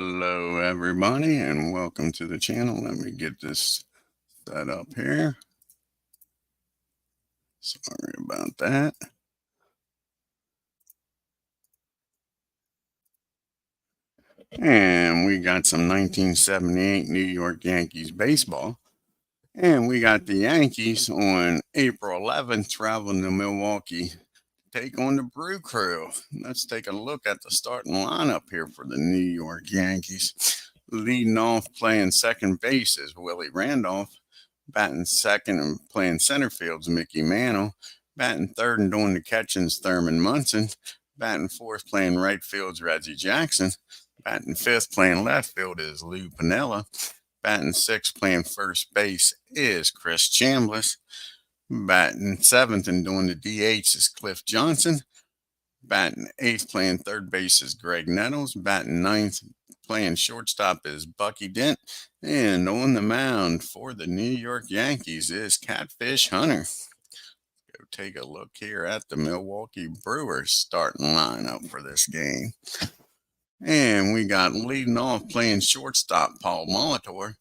Hello everybody and welcome to the channel. Let me get this set up here. Sorry about that. And we got some 1978 New York Yankees baseball. And we got the Yankees on April 11th traveling to Milwaukee to take on the Brew Crew. Let's take a look at the starting lineup here for the New York Yankees. Leading off playing second base is Willie Randolph. Batting second and playing center field's Mickey Mantle. Batting third and doing the catching's Thurman Munson. Batting fourth playing right field's Reggie Jackson. Batting fifth playing left field is Lou Piniella. Batting sixth playing first base is Chris Chambliss. Batting seventh and doing the DH is Cliff Johnson. Batting eighth playing third base is Greg Nettles. Batting ninth playing shortstop is Bucky Dent. And on the mound for the New York Yankees is Catfish Hunter. Go take a look here at the Milwaukee Brewers starting lineup for this game. And we got leading off playing shortstop Paul Molitor.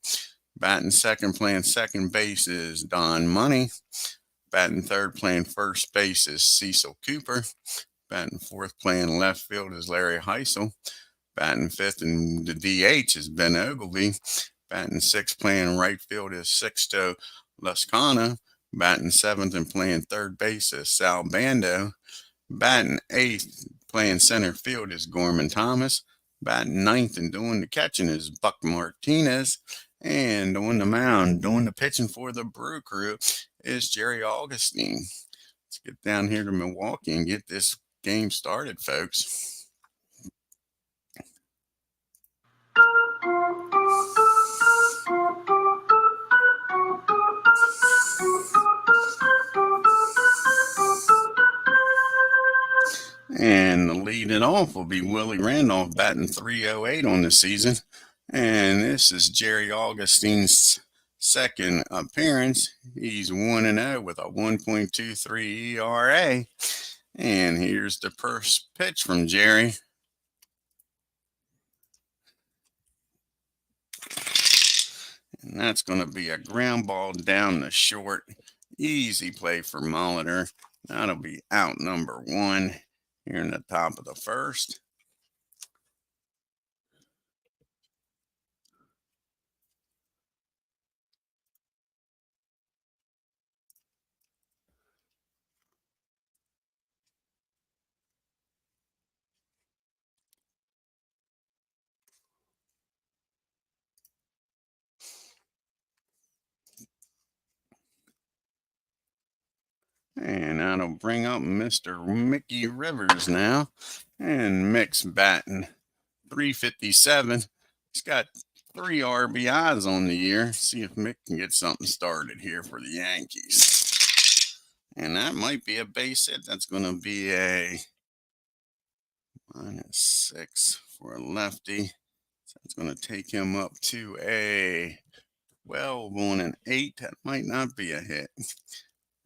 Batting second playing second base is Don Money. Batting third playing first base is Cecil Cooper. Batting fourth playing left field is Larry Heisel. Batting fifth and the DH is Ben Ogilvy. Batting sixth playing right field is Sixto Lascano. Batting seventh and playing third base is Sal Bando. Batting eighth playing center field is Gorman Thomas. Batting ninth and doing the catching is Buck Martinez. And on the mound, doing the pitching for the Brew Crew is Jerry Augustine. Let's get down here to Milwaukee and get this game started, folks. And leading off will be Willie Randolph, batting .308 on the season. And this is Jerry Augustine's second appearance. He's 1-0 with a 1.23 ERA. And here's the first pitch from Jerry. And that's going to be a ground ball down the short. Easy play for Molitor. That'll be out number one here in the top of the first. And that'll bring up Mr. Mickey Rivers now. And Mick's batting .357. He's got 3 RBIs on the year. See if Mick can get something started here for the Yankees. And that might be a base hit. That's going to be a -6 for a lefty. So it's going to take him up to a 12 on an 8. That might not be a hit.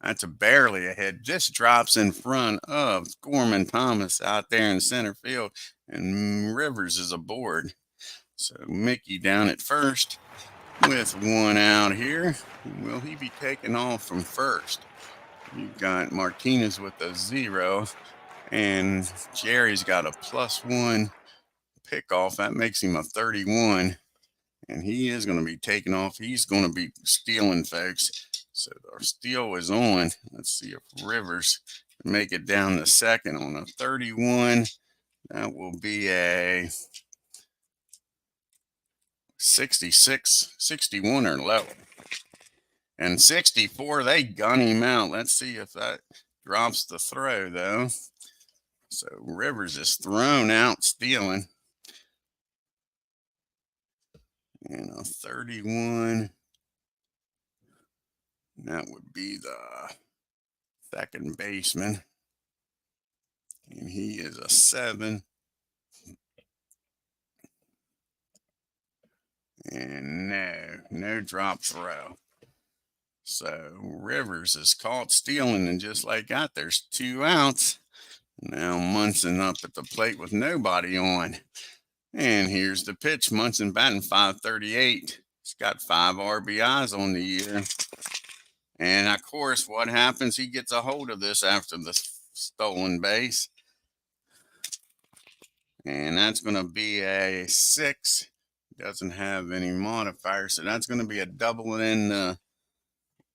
That's barely a hit. Just drops in front of Gorman Thomas out there in center field. And Rivers is aboard. So Mickey down at first with 1 out here. Will he be taken off from first? You've got Martinez with a 0. And Jerry's got a +1 pickoff. That makes him a 31. And he is going to be taken off. He's going to be stealing, folks. So our steal is on. Let's see if Rivers can make it down to second on a 31. That will be a 66, 61 or lower. And 64, they gun him out. Let's see if that drops the throw, though. So Rivers is thrown out stealing. And a 31. That would be the second baseman. And he is a 7. And no drop throw. So Rivers is caught stealing, and just like that, there's 2 outs. Now Munson up at the plate with nobody on. And here's the pitch. Munson batting .538. He's got 5 RBIs on the year. And of course, what happens? He gets a hold of this after the stolen base. And that's going to be a 6. Doesn't have any modifier. So that's going to be a double in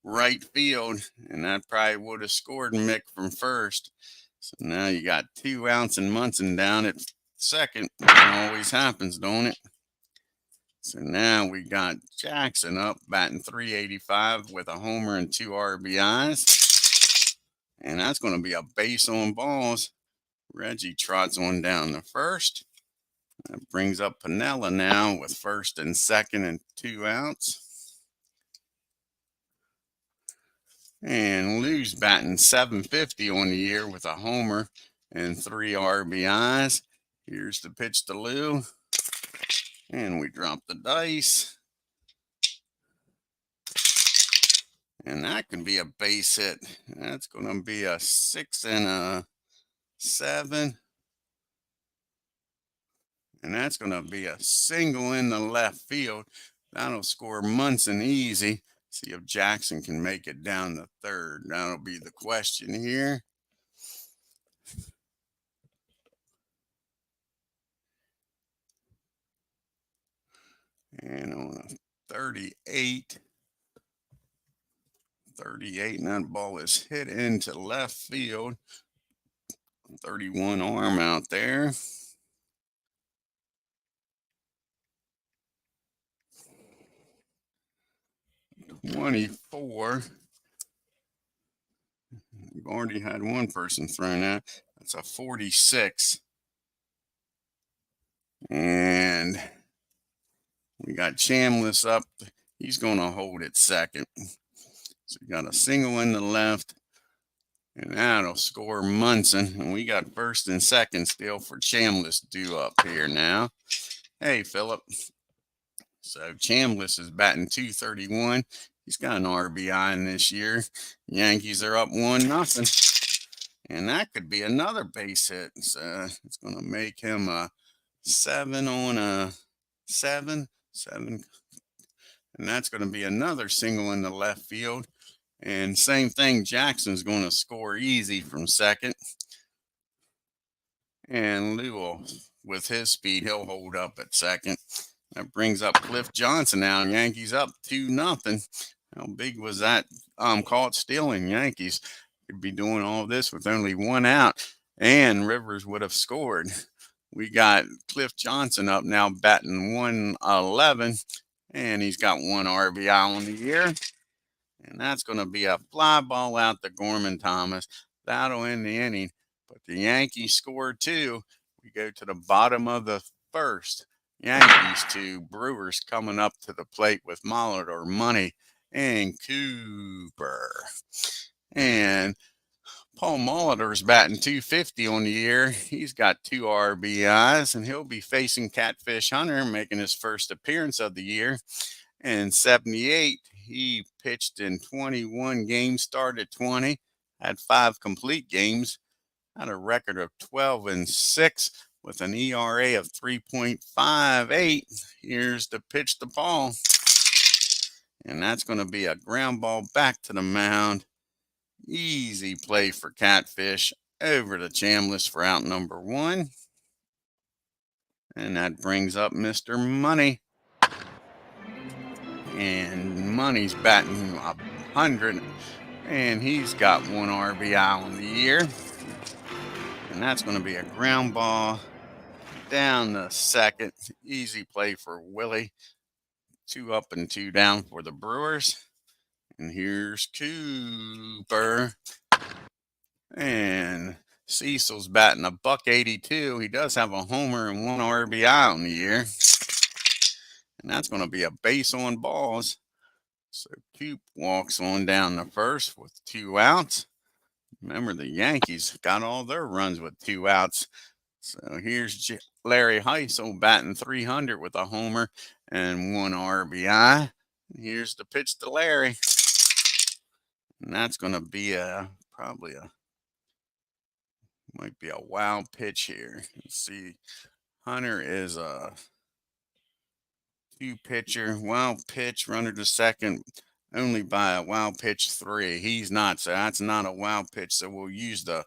right field. And that probably would have scored Mick from first. So now you got 2 outs and Munson down at second. It always happens, don't it? So now we got Jackson up batting .385 with a homer and 2 RBIs. And that's going to be a base on balls. Reggie trots on down to first. That brings up Piniella now with first and second and 2 outs. And Lou's batting .750 on the year with a homer and 3 RBIs. Here's the pitch to Lou. And we drop the dice. And that can be a base hit. That's going to be a 6 and a 7. And that's going to be a single in the left field. That'll score Munson easy. See if Jackson can make it down the third. That'll be the question here. And on a 38, and that ball is hit into left field. 31 arm out there. .24. We've already had one person thrown out. That's a 46. And we got Chambliss up. He's going to hold it second. So we got a single in the left. And that'll score Munson. And we got first and second still for Chambliss due up here now. Hey, Philip. So Chambliss is batting .231. He's got an RBI in this year. Yankees are up 1-0. And that could be another base hit. So it's going to make him a 7 on a 7. And that's going to be another single in the left field. And same thing, Jackson's going to score easy from second. And Lou, with his speed, he'll hold up at second. That brings up Cliff Johnson now. Yankees up 2-0. How big was that caught stealing? Yankees could be doing all this with only 1 out. And Rivers would have scored. We got Cliff Johnson up now batting .111. And he's got 1 RBI on the year. And that's going to be a fly ball out to Gorman Thomas. That'll end the inning. But the Yankees score 2. We go to the bottom of the first. Yankees 2. Brewers coming up to the plate with Molitor, Money, and Cooper. And Paul Molitor's batting .250 on the year. He's got 2 RBIs, and he'll be facing Catfish Hunter, making his first appearance of the year. And 78, he pitched in 21 games, started 20, had 5 complete games, had a record of 12-6 with an ERA of 3.58. Here's the pitch to Paul. And that's going to be a ground ball back to the mound. Easy play for Catfish over to Chambliss for out number 1. And that brings up Mr. Money. And Money's batting 100. And he's got 1 RBI on the year. And that's going to be a ground ball down the second. Easy play for Willie. 2 up and 2 down for the Brewers. And here's Cooper. And Cecil's batting $182. He does have a homer and 1 RBI on the year. And that's going to be a base on balls. So Coop walks on down the first with 2 outs. Remember, the Yankees got all their runs with 2 outs. So here's Larry Heisel batting .300 with a homer and 1 RBI. Here's the pitch to Larry. And that's going to be might be a wild pitch here. Let's see. Hunter is a two-pitcher, wild pitch, runner to second, only by a wild pitch 3. He's not, so that's not a wild pitch, so we'll use the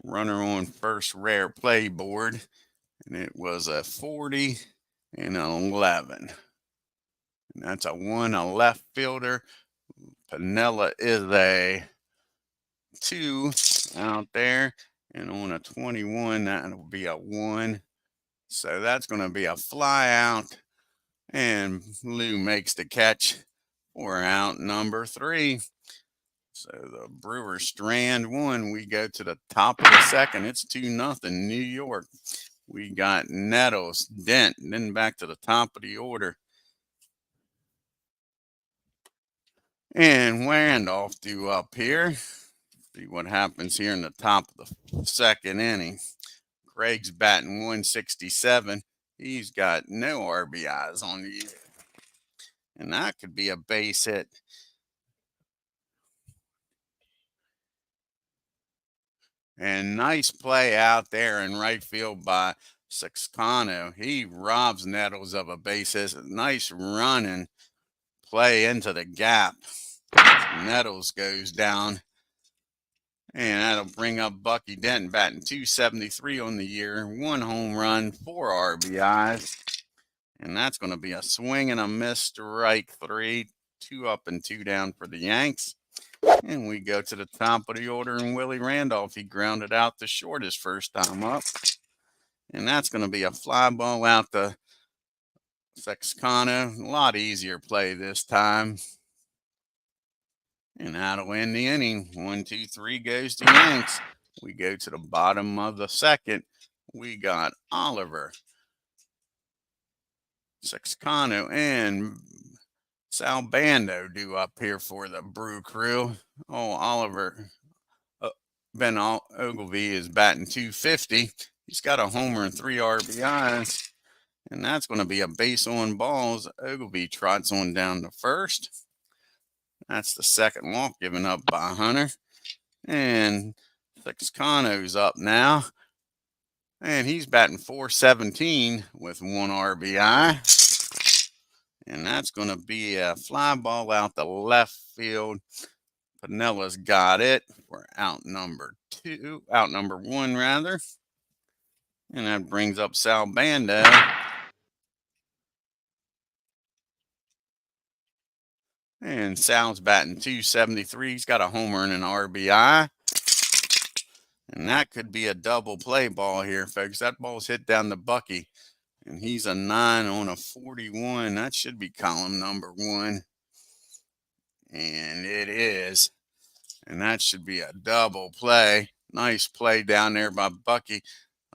runner on first rare play board, and it was a 40 and an 11. And that's a 1, a left fielder. Piniella is a 2 out there, and on a 21, that'll be a 1. So that's going to be a fly out, and Lou makes the catch for out number 3. So the Brewers strand 1. We go to the top of the second. It's 2-0 New York. We got Nettles, Dent, and then back to the top of the order. And Randolph due up here. See what happens here in the top of the second inning. Craig's batting 167. He's got no RBIs on the year. And that could be a base hit. And nice play out there in right field by Sexcano. He robs Nettles of a base hit. Nice running play into the gap. Nettles goes down. And that'll bring up Bucky Denton, batting 273 on the year. 1 home run, 4 RBIs. And that's going to be a swing and a miss, strike 3. 2 up and 2 down for the Yanks. And we go to the top of the order, and Willie Randolph, he grounded out the short his first time up. And that's going to be a fly ball out to Sexcano. A lot easier play this time. And that'll end the inning. 1, 2, 3 goes to Yanks. We go to the bottom of the second. We got Oliver, Sexcano, and Sal Bando due up here for the Brew Crew. Oh, Oliver, Ben Ogilvie is batting 250. He's got a homer and 3 RBIs. And that's going to be a base on balls. Ogilvie trots on down to first. That's the second walk given up by Hunter. And Sexcano's up now. And he's batting 417 with 1 RBI. And that's going to be a fly ball out the left field. Pinella's got it for out number 1 rather. And that brings up Sal Bando. And Sal's batting 273. He's got a homer and an RBI. And that could be a double play ball here, folks. That ball's hit down to Bucky. And he's a 9 on a 41. That should be column number 1. And it is. And that should be a double play. Nice play down there by Bucky.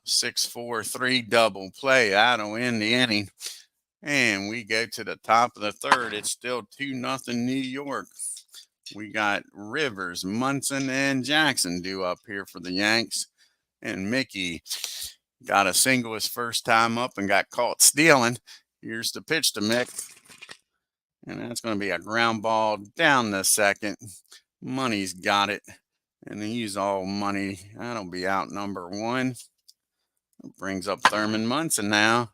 6-4-3 double play. That'll end the inning. And we go to the top of the third. It's still 2-0 New York. We got Rivers, Munson, and Jackson due up here for the Yanks. And Mickey got a single his first time up and got caught stealing. Here's the pitch to Mick. And that's going to be a ground ball down the second. Money's got it. And he's all money. That'll be out number 1. Brings up Thurman Munson now.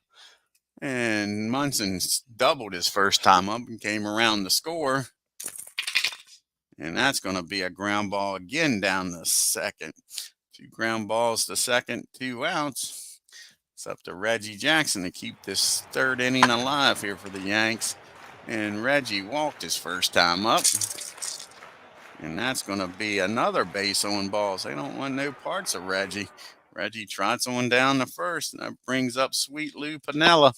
And Munson doubled his first time up and came around the score. And that's going to be a ground ball again down the second. 2 ground balls to second, 2 outs. It's up to Reggie Jackson to keep this third inning alive here for the Yanks. And Reggie walked his first time up. And that's going to be another base on balls. They don't want no parts of Reggie. Reggie trots on down to first, and that brings up Sweet Lou Piniella.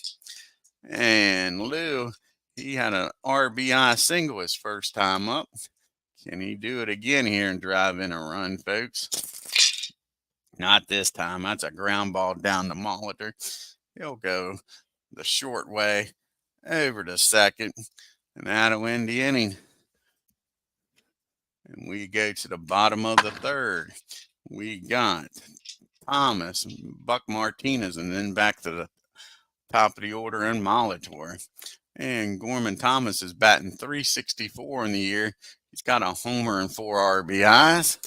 And Lou, he had an RBI single his first time up. Can he do it again here and drive in a run, folks? Not this time. That's a ground ball down to Molitor. He'll go the short way over to second, and that'll end the inning. And we go to the bottom of the third. We got Thomas, Buck Martinez, and then back to the top of the order in Molitor. And Gorman Thomas is batting 364 in the year. He's got a homer and 4 RBIs.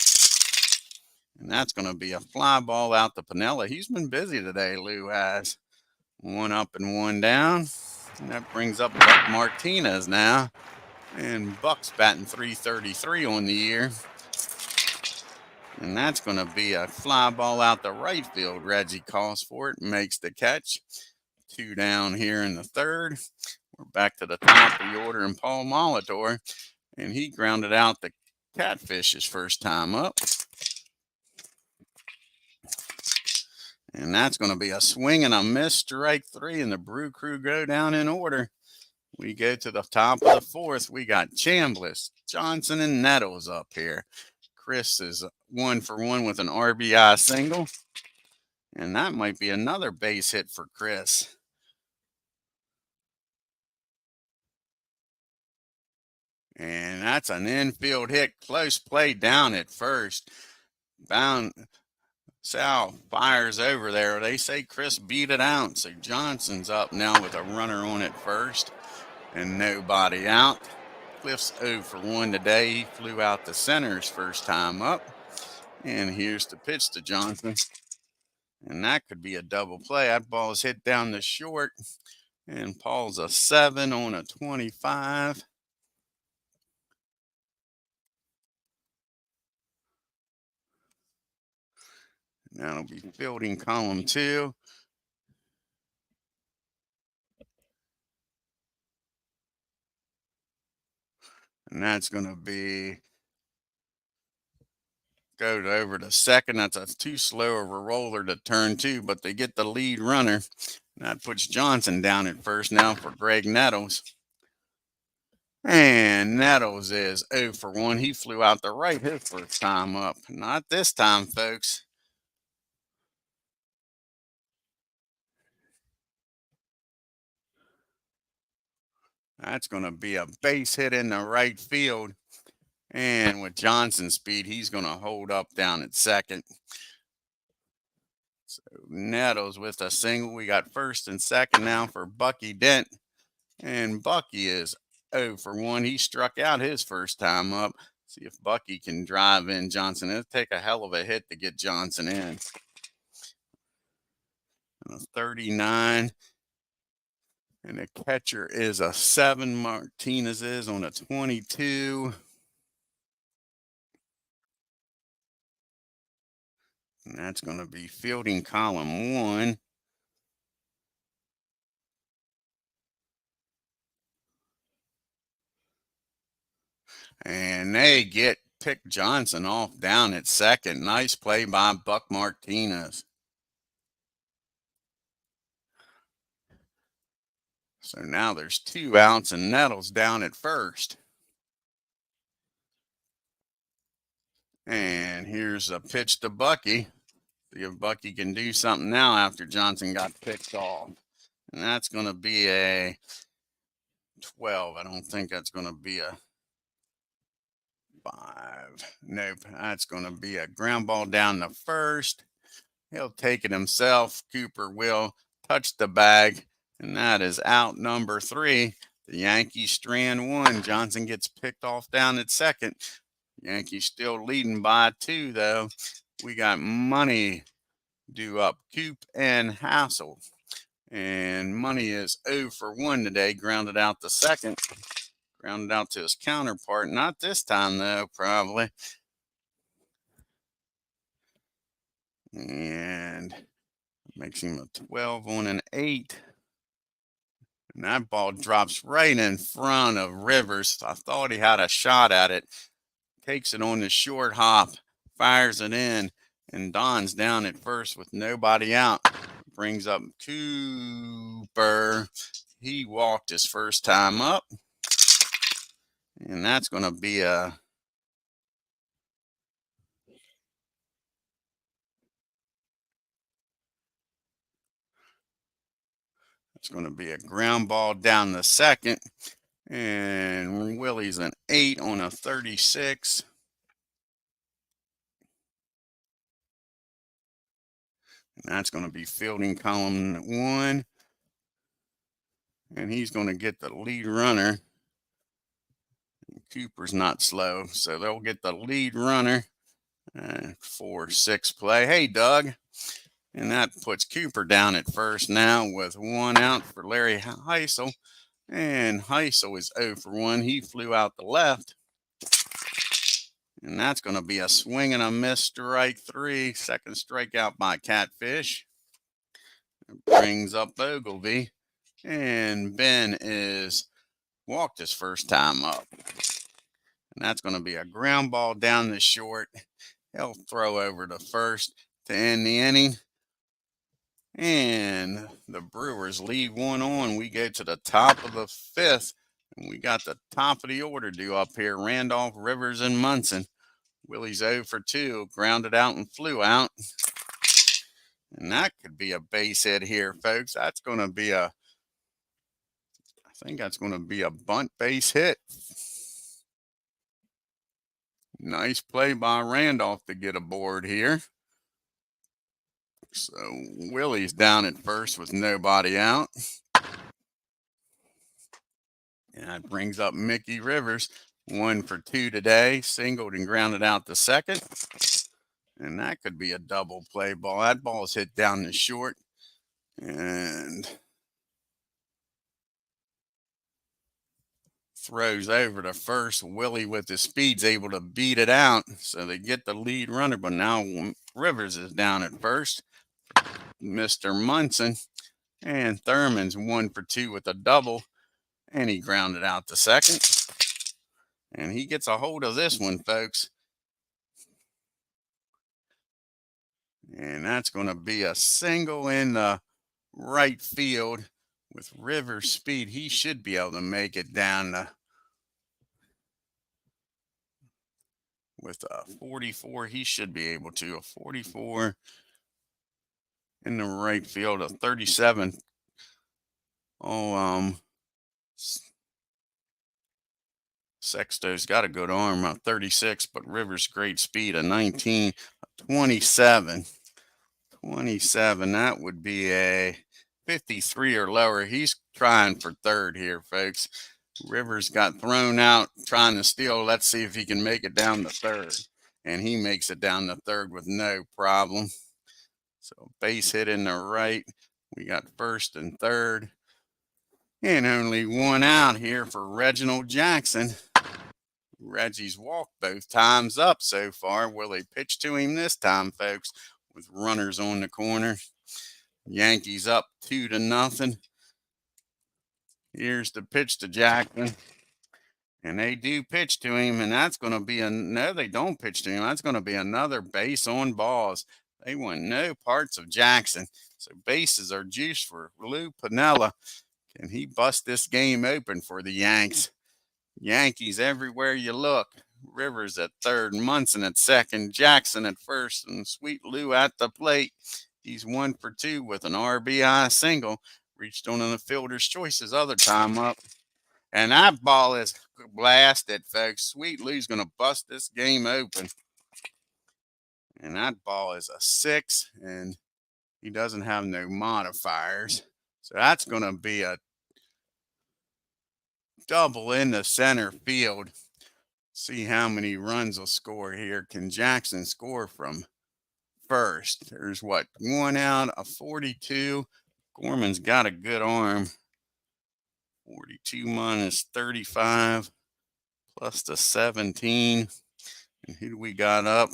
And that's going to be a fly ball out to Pinella. He's been busy today, Lou has. One up and one down. And that brings up Buck Martinez now. And Buck's batting .333 on the year. And that's going to be a fly ball out the right field. Reggie calls for it, makes the catch. 2 down here in the third. We're back to the top of the order in Paul Molitor. And he grounded out the Catfish his first time up. And that's going to be a swing and a miss, strike 3, and the Brew Crew go down in order. We go to the top of the fourth. We got Chambliss, Johnson, and Nettles up here. Chris is 1 for 1 with an RBI single. And that might be another base hit for Chris. And that's an infield hit. Close play down at first. Bound. Sal fires over there. They say Chris beat it out. So Johnson's up now with a runner on at first and nobody out. Cliff's 0 for 1 today. He flew out to center his first time up. And here's the pitch to Johnson. And that could be a double play. That ball is hit down the short. And Paul's a 7 on a 25. Now it'll be fielding column 2. And that's going to be go over to second. That's a too slow of a roller to turn 2, but they get the lead runner. And that puts Johnson down at first now for Greg Nettles. And Nettles is 0 for 1. He flew out the right his first time up. Not this time, folks. That's going to be a base hit in the right field. And with Johnson's speed, he's going to hold up down at second. So Nettles with a single. We got first and second now for Bucky Dent. And Bucky is 0 for 1. He struck out his first time up. See if Bucky can drive in Johnson. It'll take a hell of a hit to get Johnson in. And a 39. And the catcher is a 7. Martinez is on a 22. And that's going to be fielding column 1. And they pick Johnson off down at second. Nice play by Buck Martinez. So now there's 2 outs and Nettles down at first. And here's a pitch to Bucky. See if Bucky can do something now after Johnson got picked off. And that's going to be a 12. I don't think that's going to be a 5. Nope. That's going to be a ground ball down the first. He'll take it himself. Cooper will touch the bag. And that is out number 3. The Yankees strand 1. Johnson gets picked off down at second. Yankees still leading by 2, though. We got Money due up, Coop and Hassel. And Money is 0 for 1 today. Grounded out the second. Grounded out to his counterpart. Not this time, though, probably. And makes him a 12 on an 8. And that ball drops right in front of Rivers. I thought he had a shot at it. Takes it on the short hop, fires it in, and Don's down at first with nobody out. Brings up Cooper. He walked his first time up. And that's going to be a ground ball down the second. And Willie's an 8 on a 36. And that's going to be fielding column 1. And he's going to get the lead runner. Cooper's not slow, so they'll get the lead runner. 4-6 play. Hey, Doug. And that puts Cooper down at first now with 1 out for Larry Heisel. And Heisel is 0 for 1. He flew out the left. And that's going to be a swing and a miss, strike 3. Second strikeout by Catfish. It brings up Ogilvie. And Ben is walked his first time up. And that's going to be a ground ball down the short. He'll throw over to first to end the inning. And the Brewers lead 1 on. We go to the top of the 5th. And we got the top of the order due up here. Randolph, Rivers, and Munson. Willie's 0 for 2. Grounded out and flew out. And that could be a base hit here, folks. That's going to be I think that's going to be a bunt base hit. Nice play by Randolph to get aboard here. So Willie's down at first with nobody out. And that brings up Mickey Rivers. 1 for 2 today. Singled and grounded out to second. And that could be a double play ball. That ball is hit down the short. And throws over to first. Willie with his speed's able to beat it out. So they get the lead runner. But now Rivers is down at first. Mr. Munson. And Thurman's 1 for 2 with a double. And he grounded out to second. And he gets a hold of this one, folks. And that's going to be a single in the right field with Rivers' speed. He should be able to make it down with a 44. He should be able to. A 44 in the right field. A 37. Sexto's got a good arm, a 36, but Rivers' great speed, a 19, a 27. 27, that would be a 53 or lower. He's trying for third here, folks. Rivers got thrown out trying to steal. Let's see if he can make it down to third. And he makes it down to third with no problem. So base hit in the right. We got first and third. And only 1 out here for Reginald Jackson. Reggie's walked both times up so far. Will they pitch to him this time, folks, with runners on the corner? Yankees up 2-0. Here's the pitch to Jackson. And they do pitch to him, and that's going to be no, they don't pitch to him. That's going to be another base on balls. They want no parts of Jackson. So bases are juiced for Lou Piniella. Can he bust this game open for the Yanks? Yankees everywhere you look. Rivers at third, Munson at second, Jackson at first, and Sweet Lou at the plate. He's 1 for 2 with an RBI single. Reached on the fielder's choice his other time up. And that ball is blasted, folks. Sweet Lou's going to bust this game open. And that ball is a 6, and he doesn't have no modifiers. So that's going to be a double in the center field. See how many runs will score here. Can Jackson score from first? There's what, 1 out, a 42. Gorman's got a good arm. 42 minus 35 plus the 17. And who do we got up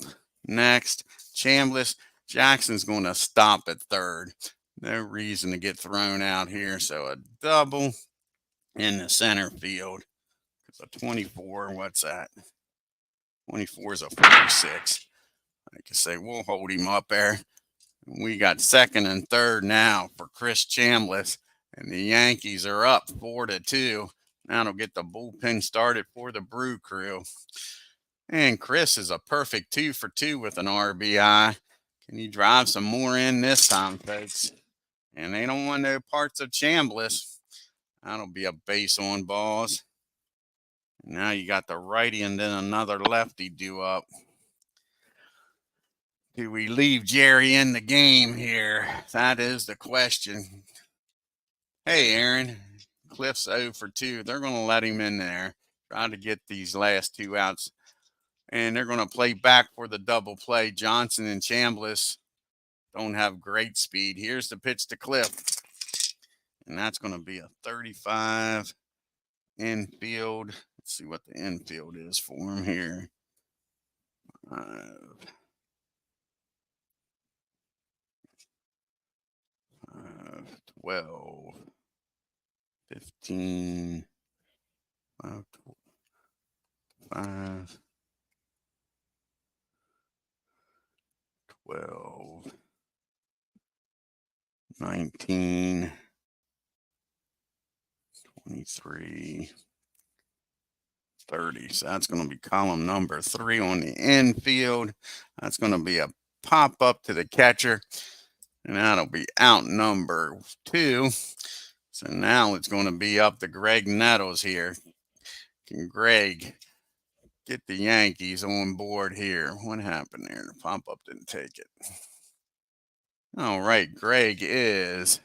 next? Chambliss. Jackson's going to stop at third. No reason to get thrown out here. So a double in the center field. It's a 24. What's that? 24 is a 46. I can say we'll hold him up there. We got second and third now for Chris Chambliss. And the Yankees are up 4-2. That'll get the bullpen started for the Brew Crew. And Chris is a perfect 2 for 2 with an RBI. Can he drive some more in this time, folks? And they don't want no parts of Chambliss. That'll be a base on balls. Now you got the righty and then another lefty due up. Do we leave Jerry in the game here? That is the question. Hey, Aaron. Cliff's 0 for 2. They're going to let him in there. Try to get these last 2 outs. And they're going to play back for the double play. Johnson and Chambliss don't have great speed. Here's the pitch to Cliff. And that's going to be a 35 infield. Let's see what the infield is for him here. 12, 15, 5, 12, 19, 23, 30. So that's going to be column number 3 on the infield. That's going to be a pop up to the catcher. And that'll be out number 2. So now it's going to be up to Greg Nettles here. Can Greg get the Yankees on board here? What happened there? The pop up didn't take it. All right, Greg is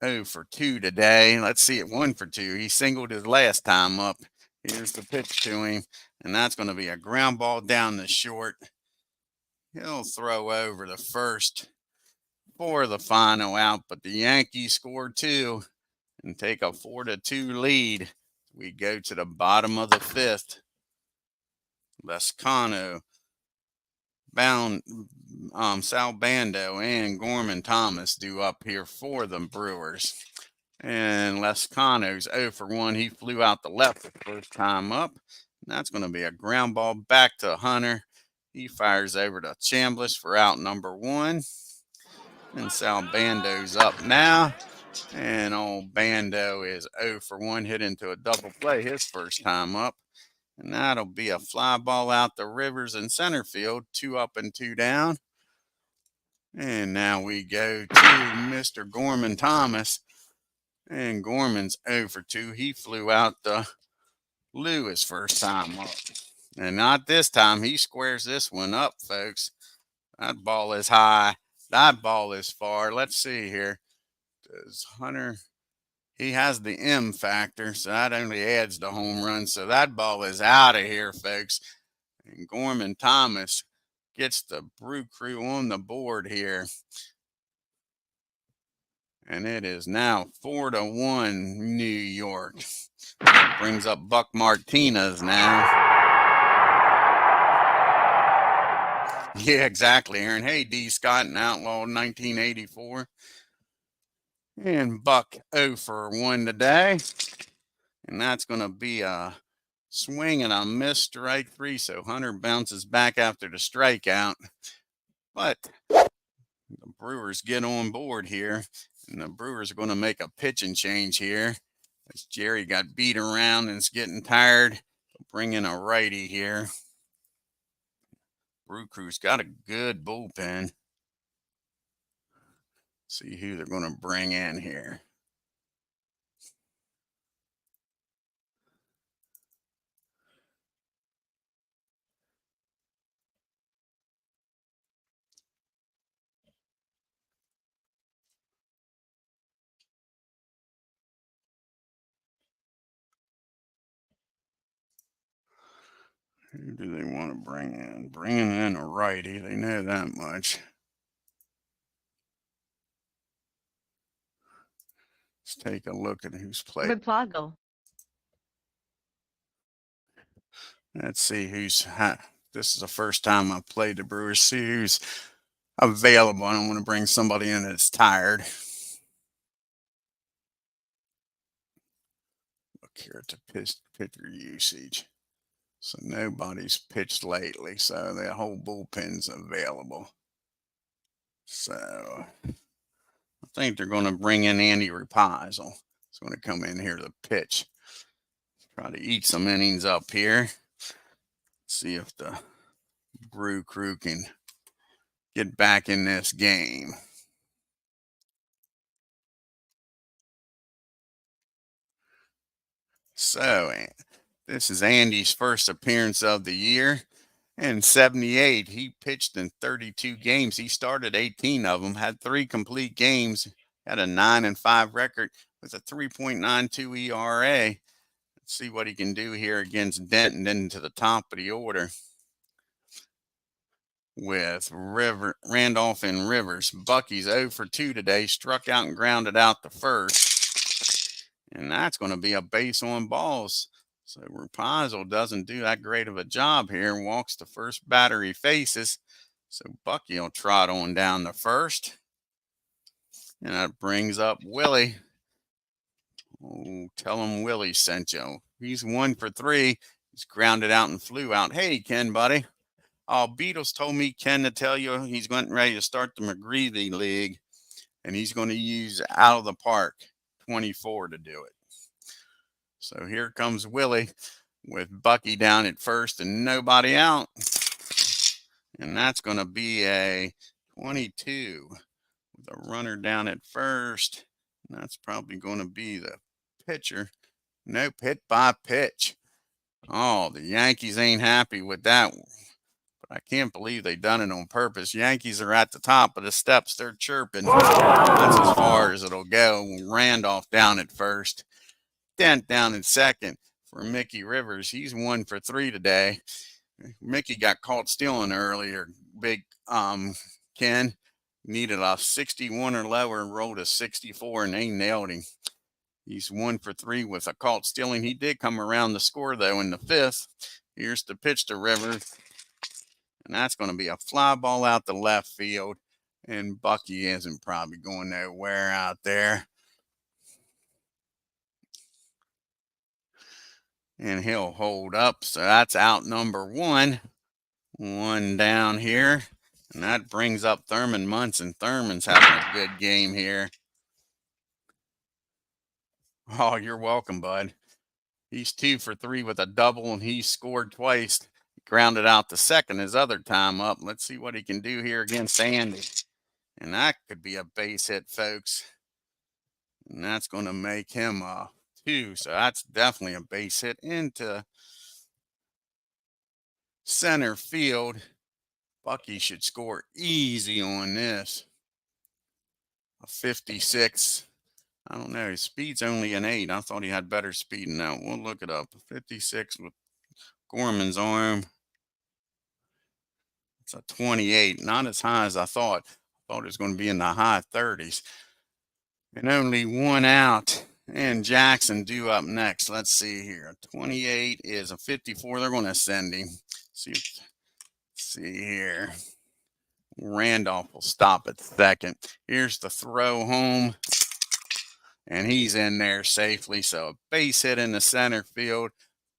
0 for 2 today. Let's see it 1 for 2. He singled his last time up. Here's the pitch to him, and that's going to be a ground ball down the short. He'll throw over the first for the final out, but the Yankees score 2 and take a 4-2 lead. We go to the bottom of the 5th. Lescano, Sal Bando, and Gorman Thomas do up here for the Brewers. And Lescano's 0 for 1. He flew out the left the first time up. And that's going to be a ground ball back to Hunter. He fires over to Chambliss for out number 1. And Sal Bando's up now. And old Bando is 0 for 1, hit into a double play his first time up. And that'll be a fly ball out the Rivers in center field, 2 up and 2 down. And now we go to Mr. Gorman Thomas. And Gorman's 0 for 2. He flew out the Lewis first time up. And not this time. He squares this one up, folks. That ball is high. That ball is far. Let's see here. Does Hunter... He has the M factor, so that only adds the home run. So that ball is out of here, folks. And Gorman Thomas gets the Brew Crew on the board here. And it is now 4-1 New York. That brings up Buck Martinez now. Yeah, exactly, Aaron. Hey, D. Scott and Outlaw 1984. And Buck 0 for 1 today. And that's going to be a swing and a miss, strike 3. So Hunter bounces back after the strikeout. But the Brewers get on board here. And the Brewers are going to make a pitching change here. As Jerry got beat around and is getting tired. Bring in a righty here. Brew Crew's got a good bullpen. See who they're going to bring in here. Who do they want to bring in? Bringing in a righty. They know that much. Let's take a look at who's played. Let's see who's. This is the first time I've played the Brewers. See who's available. I don't want to bring somebody in that's tired. Look here at the pitcher usage. So nobody's pitched lately. So the whole bullpen's available. So I think they're going to bring in Andy Reprisal. He's going to come in here to pitch. Try to eat some innings up here. See if the Brew Crew can get back in this game. So this is Andy's first appearance of the year. In 78, he pitched in 32 games. He started 18 of them, had 3 complete games, had a 9-5 record with a 3.92 ERA. See what he can do here against Denton into the top of the order with Randolph and Rivers. Bucky's 0 for 2 today, struck out and grounded out the first. And that's going to be a base on balls. So Rapunzel doesn't do that great of a job here. Walks the first batter he faces. So Bucky will trot on down the first. And that brings up Willie. Oh, tell him Willie sent you. He's 1 for 3. He's grounded out and flew out. Hey, Ken, buddy. Beatles told me, Ken, to tell you he's getting ready to start the McGreevy League, and he's going to use Out of the Park 24 to do it. So here comes Willie with Bucky down at first and nobody out. And that's going to be a 22 with a runner down at first. And that's probably going to be the pitcher. Nope, hit by pitch. Oh, the Yankees ain't happy with that one. I can't believe they done it on purpose. Yankees are at the top of the steps. They're chirping. That's as far as it'll go. Randolph down at first. Dent down in second for Mickey Rivers. He's 1 for 3 today. Mickey got caught stealing earlier. Big Ken needed a 61 or lower and rolled a 64, and they nailed him. He's 1 for 3 with a caught stealing. He did come around the score, though, in the 5th. Here's the pitch to Rivers. And that's going to be a fly ball out the left field. And Bucky isn't probably going nowhere out there. And he'll hold up. So that's out number 1. 1 down here. And that brings up Thurman Munson. Thurman's having a good game here. Oh, you're welcome, bud. He's 2 for 3 with a double, and he scored twice. Grounded out the second his other time up. Let's see what he can do here against Andy. And that could be a base hit, folks. And that's going to make him a 2. So that's definitely a base hit into center field. Bucky should score easy on this. A 56. I don't know. His speed's only an 8. I thought he had better speed than that. We'll look it up. 56 with Gorman's arm. It's a 28. Not as high as I thought. I thought it was going to be in the high 30s. And only 1 out. And Jackson due up next. Let's see here. A 28 is a 54. They're going to send him. See here. Randolph will stop at second. Here's the throw home. And he's in there safely. So a base hit in the center field.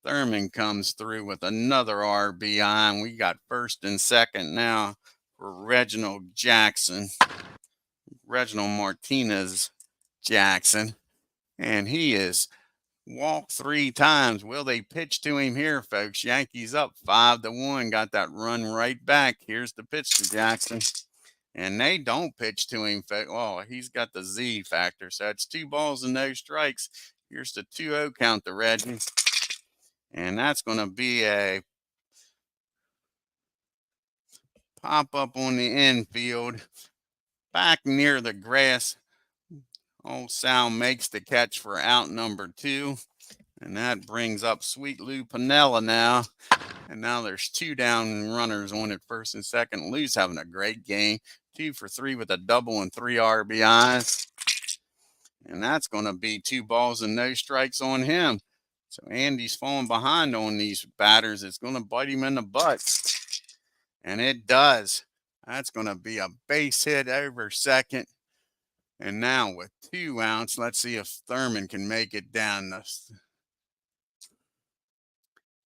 Thurman comes through with another RBI. And we got first and second now for Reginald Jackson. Reginald Martinez Jackson. And he is walked 3 times. Will they pitch to him here, folks? Yankees up 5-1. Got that run right back. Here's the pitch to Jackson. And they don't pitch to him. Oh, he's got the Z factor. So it's 2 balls and no strikes. Here's the 2-0 count to Reggie. And that's going to be a pop up on the infield. Back near the grass. Old Sal makes the catch for out number 2. And that brings up Sweet Lou Piniella now. And now there's 2 down runners on at first and second. Lou's having a great game. 2 for 3 with a double and 3 RBIs. And that's going to be 2 balls and no strikes on him. So Andy's falling behind on these batters. It's going to bite him in the butt. And it does. That's going to be a base hit over second. And now with 2 outs, let's see if Thurman can make it down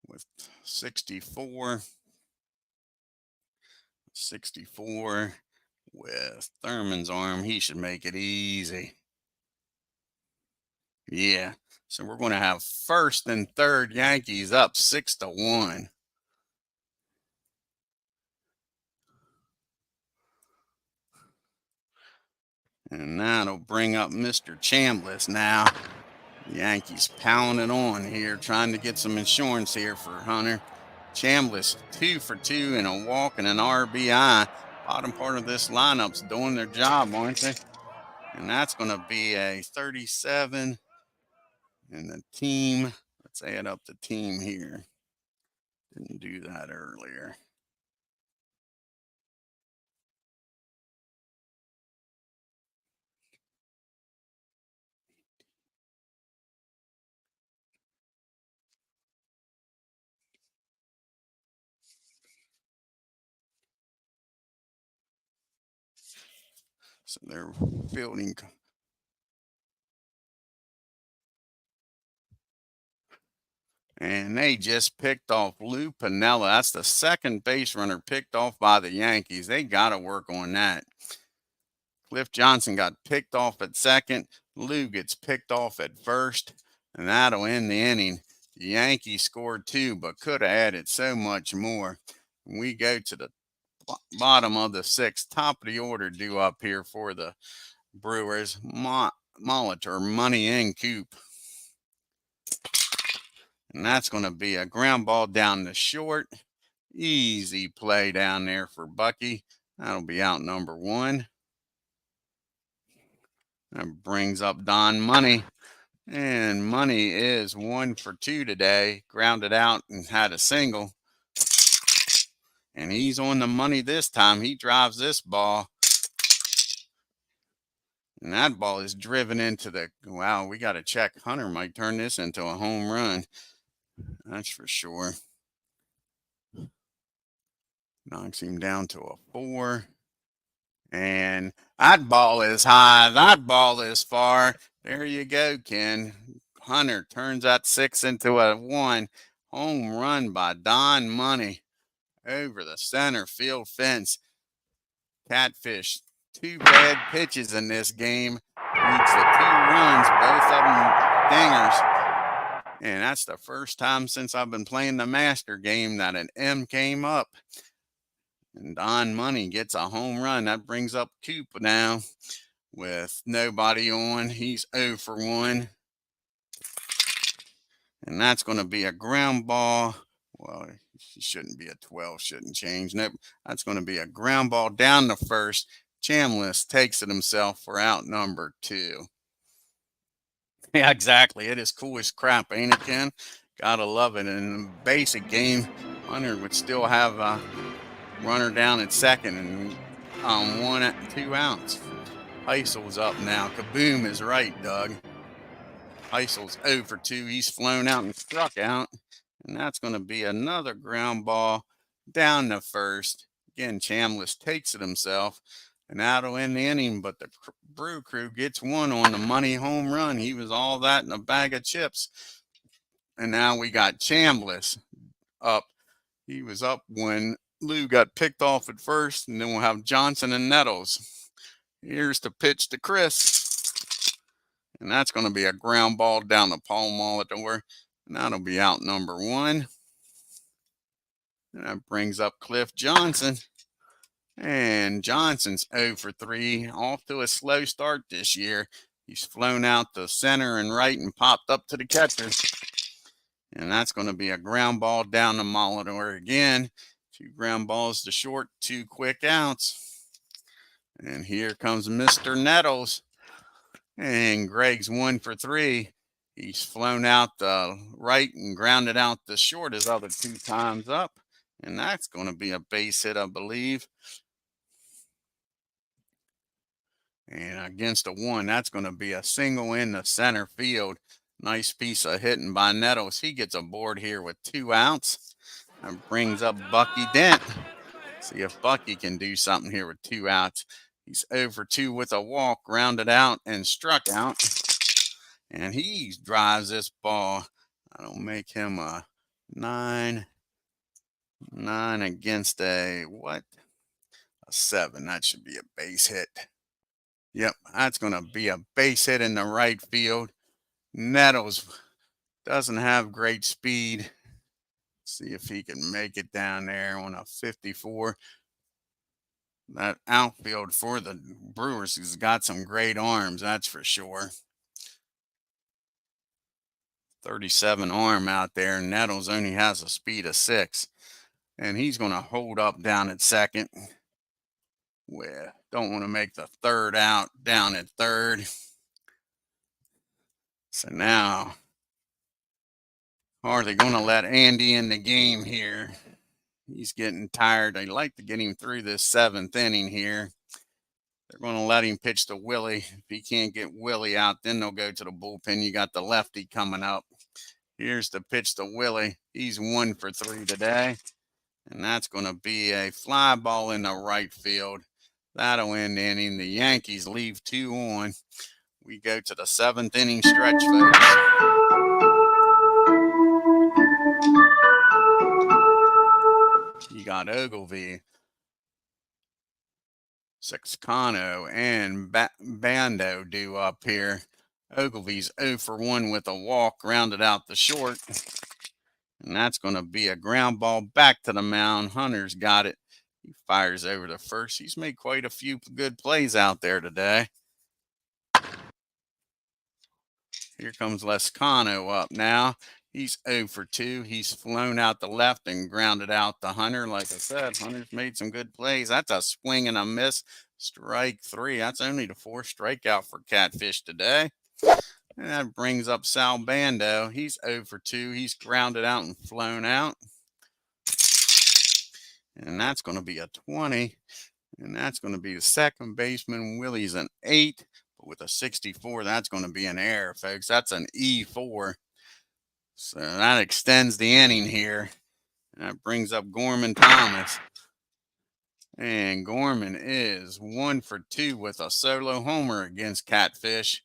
with 64. 64 with Thurman's arm. He should make it easy. Yeah. So we're going to have first and third, Yankees up 6-1. And that'll bring up Mr. Chambliss now. Yankees pounding on here, trying to get some insurance here for Hunter. Chambliss 2 for 2 and a walk and an RBI. Bottom part of this lineup's doing their job, aren't they? And that's going to be a 37. And the team, Let's add up the team here. Didn't do that earlier. So they're fielding. And they just picked off Lou Piniella. That's the second base runner picked off by the Yankees. They got to work on that. Cliff Johnson got picked off at second. Lou gets picked off at first. And that'll end the inning. The Yankees scored 2, but could have added so much more. We go to the bottom of the 6th, top of the order due up here for the Brewers. Molitor, Money in Coop. And that's going to be a ground ball down the short. Easy play down there for Bucky. That'll be out number 1. That brings up Don Money. And Money is 1 for 2 today. Grounded out and had a single. And he's on the money this time. He drives this ball. And that ball is driven into the, wow, we got to check. Hunter might turn this into a home run. That's for sure. Knocks him down to a 4. And that ball is high. That ball is far. There you go, Ken. Hunter turns that 6 into a 1. Home run by Don Money over the center field fence. Catfish, 2 bad pitches in this game. Needs the 2 runs, both of them dingers. And that's the first time since I've been playing the master game that an M came up. And Don Money gets a home run. That brings up Coop now with nobody on. He's 0 for 1. And that's going to be a ground ball. Well, he shouldn't be a 12. Shouldn't change. Nope. That's going to be a ground ball down the first. Chambliss takes it himself for out number 2. Yeah, exactly. It is cool as crap, ain't it, Ken? Gotta love it. In the basic game, Hunter would still have a runner down at second and 2 outs. Heisel's up now. Kaboom is right, Doug. Heisel's 0 for 2. He's flown out and struck out. And that's going to be another ground ball down the first. Again, Chambliss takes it himself. And that'll end the inning, but the Brew Crew gets 1 on the money home run. He was all that in a bag of chips. And now we got Chambliss up. He was up when Lou got picked off at first, and then we'll have Johnson and Nettles. Here's the pitch to Chris. And that's going to be a ground ball down the Paul Molitor. And that'll be out number 1. And that brings up Cliff Johnson. And Johnson's 0 for 3, off to a slow start this year. He's flown out to center and right and popped up to the catcher. And that's going to be a ground ball down the Molitor again. 2 ground balls to short, 2 quick outs. And here comes Mr. Nettles. And Greg's 1 for 3. He's flown out the right and grounded out the short his other 2 times up. And that's going to be a base hit, I believe. And against a 1, that's going to be a single in the center field. Nice piece of hitting by Nettles. He gets aboard here with 2 outs. And brings up Bucky Dent. See if Bucky can do something here with 2 outs. He's 0 for 2 with a walk, grounded out and struck out. And he drives this ball. That'll make him a 9 against a what? A 7. That should be a base hit. Yep, that's going to be a base hit in the right field. Nettles doesn't have great speed. See if he can make it down there on a 54. That outfield for the Brewers has got some great arms, that's for sure. 37 arm out there. Nettles only has a speed of 6. And he's going to hold up down at second. Well, don't want to make the 3rd out down at 3rd. So now Are they going to let Andy in the game here? He's getting tired. They'd like to get him through this 7th inning here. They're going to let him pitch to Willie. If he can't get Willie out, then they'll go to the bullpen. You got the lefty coming up. Here's the pitch to Willie. He's 1 for 3 today. And that's going to be a fly ball in the right field. That'll end the inning. The Yankees leave 2 on. We go to the 7th inning stretch, folks. You got Ogilvie, Sexcano, and Bando due up here. Ogilvie's 0 for 1 with a walk, grounded out the short. And that's going to be a ground ball back to the mound. Hunter's got it. He fires over to first. He's made quite a few good plays out there today. Here comes Lescano up now. He's 0 for 2. He's flown out the left and grounded out the Hunter. Like I said, Hunter's made some good plays. That's a swing and a miss. Strike 3. That's only the 4th strikeout for Catfish today. And that brings up Sal Bando. He's 0 for 2. He's grounded out and flown out. And that's going to be a 20. And that's going to be the second baseman. Willie's an 8. But with a 64, that's going to be an error, folks. That's an E4. So that extends the inning here. And that brings up Gorman Thomas. And Gorman is 1 for 2 with a solo homer against Catfish.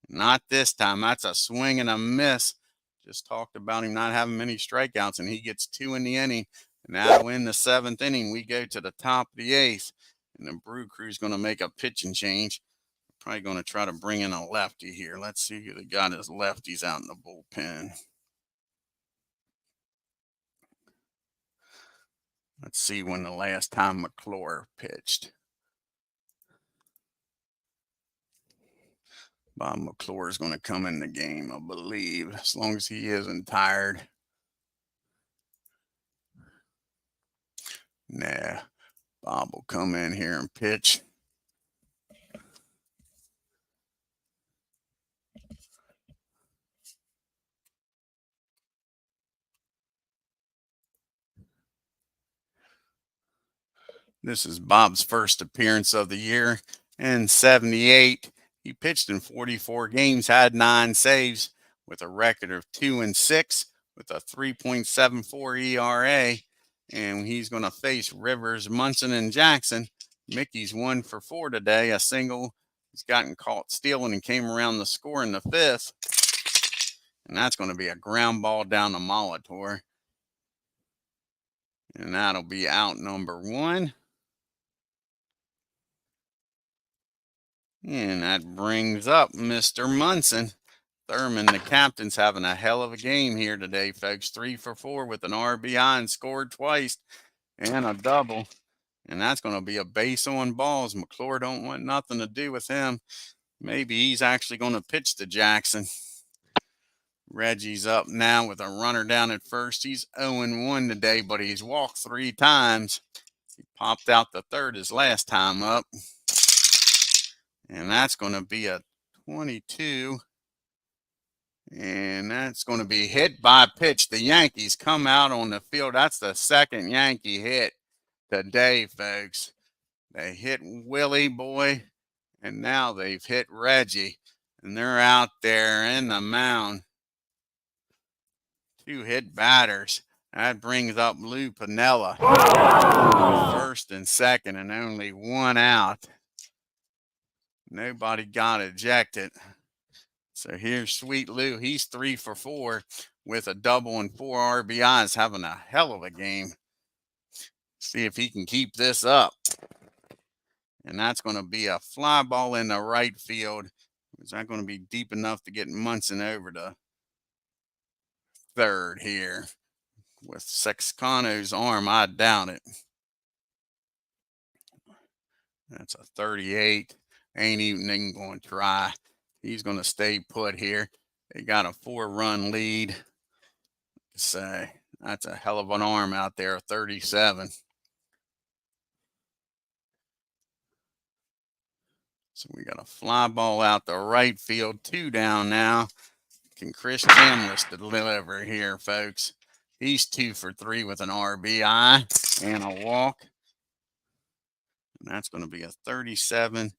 Not this time. That's a swing and a miss. Just talked about him not having many strikeouts, and he gets 2 in the inning. And that'll end the 7th inning. We go to the top of the 8th. And the Brew Crew's going to make a pitching change. Probably going to try to bring in a lefty here. Let's see who they got as lefties out in the bullpen. Let's see when the last time McClure pitched. Bob McClure is going to come in the game, I believe, as long as he isn't tired. Nah, Bob will come in here and pitch. This is Bob's first appearance of the year. In 78, he pitched in 44 games, had 9 saves with a record of 2-6 with a 3.74 ERA. And he's going to face Rivers, Munson, and Jackson. Mickey's 1 for 4 today, a single. He's gotten caught stealing and came around the score in the 5th. And that's going to be a ground ball down the Molitor. And that'll be out number 1. And that brings up Mr. Munson. Thurman, the captain's having a hell of a game here today, folks. 3 for 4 with an RBI and scored twice and a double. And that's going to be a base on balls. McClure don't want nothing to do with him. Maybe he's actually going to pitch to Jackson. Reggie's up now with a runner down at first. He's 0-1 today, but he's walked 3 times. He popped out the 3rd his last time up. And that's going to be a 22. And that's going to be hit by pitch. The Yankees come out on the field. That's the 2nd Yankee hit today, folks. They hit Willie Boy, and now they've hit Reggie. And they're out there in the mound. 2 hit batters. That brings up Lou Piniella. 1st and 2nd, and only 1 out. Nobody got ejected. So here's Sweet Lou. He's 3 for 4 with a double and 4 RBIs, having a hell of a game. See if he can keep this up. And that's going to be a fly ball in the right field. Is that going to be deep enough to get Munson over to 3rd here? With Sexcano's arm, I doubt it. That's a 38. Ain't even going to try. He's going to stay put here. They got a 4-run lead. Say that's a hell of an arm out there, 37. So we got a fly ball out the right field, 2 down now. Can Chris Chambliss deliver here, folks? He's 2 for 3 with an RBI and a walk. And that's going to be a 37.